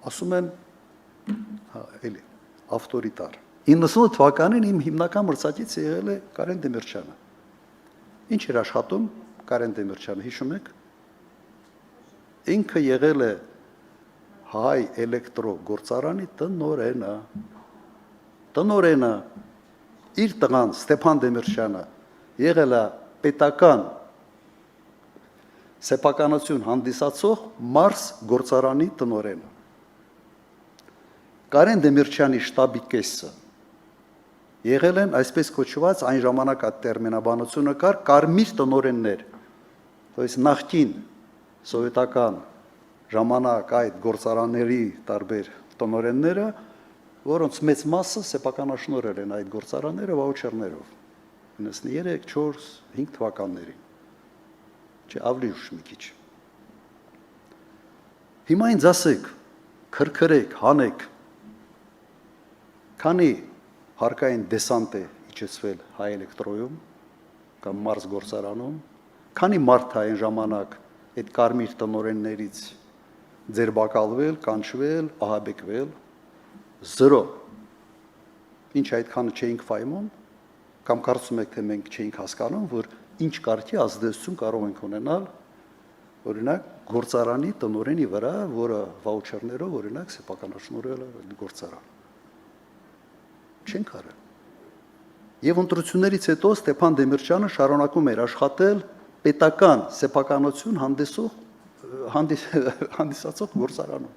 ասում են էլի ավտորիտար։ 98 թվականին իմ հիմնական մրցակիցը եղել է Կարեն Դեմիրճյանը։ Ինչ էր աշխատում Կարեն Դեմիրճյանը, հիշում եք։ Ինքը եղել է Հայ էլեկտրո գործարանի տնօրենը, իր տղան Ստեփան Դեմիրճյանը եղել է պետական սեփականություն հանդիսացող Մարս գործարանի տնօրենը։ Կարեն Դեմիրճյանի շտաբի կեսը եղել են այսպես կոչված այն ժամանակ այդ տերմինաբանությունը կար կարմիր տնօրեններ, այսինքն նախկին սովետական ժամանակ այդ գործարանների տարբեր տնօրենները, որոնց մեծ մասը սեփականաշնորհել են այդ գործարանները վաուչերներով 93, 4, 5 թվականներին։ Չէ, ավելի ուշ մի քիչ։ Հիմա ինձ ասեք, քրքրեք, հանեք, քանի հարկային դեսանտ է իջեցվել Հայ էլեկտրոյում կամ Մարս գործարանում, քանի մարդ է այն ժամանակ այդ կարմիր տնօրեններից ձերբակալվել, կանչվել, ահաբեկվել, 0։ Ինչ այդքանը չէինք ֆայմում, կամ կարծում եք, թե մենք չէինք հասկանում, որ ինչ կարգի ազդեցություն կարող ենք ունենալ, օրինակ, գործարանի տնօրենի վրա, որը վաուչերներով, օրինակ, սեփականաշնորհել է գործարան։ Չենք արել։ Եվ ընտրություններից հետո Ստեփան Դեմիրճյանը շարունակում էր աշխատել պետական սեփականություն հանդիսացող գործարանում։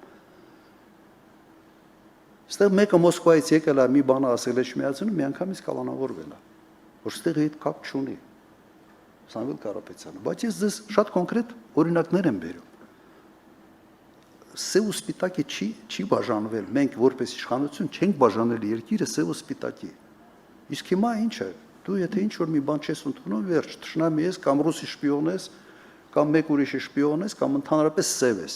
Ստեղ մեկը Մոսկվայից եկել է մի բան ասել է Շմիածյանը, մի անգամից կալանավորվել է, որ ստեղ հետ կապ չունի Սամվել Կարապետյանը, բայց ես ձեզ շատ կոնկրետ օրինակներ եմ բերում։ Սև ու սպիտակի չի բաժանվել, մենք որպես իշխանություն չենք բաժանել երկիրը սև ու սպիտակի։ Իսկ հիմա ինչ է, դու եթե ինչ-որ մի բան չես ընդունում, վերջ, թշնամի ես, կամ ռուսի շպիոն ես, կամ մեկ ուրիշի շպիոն ես, կամ ընդհանրապես սև ես։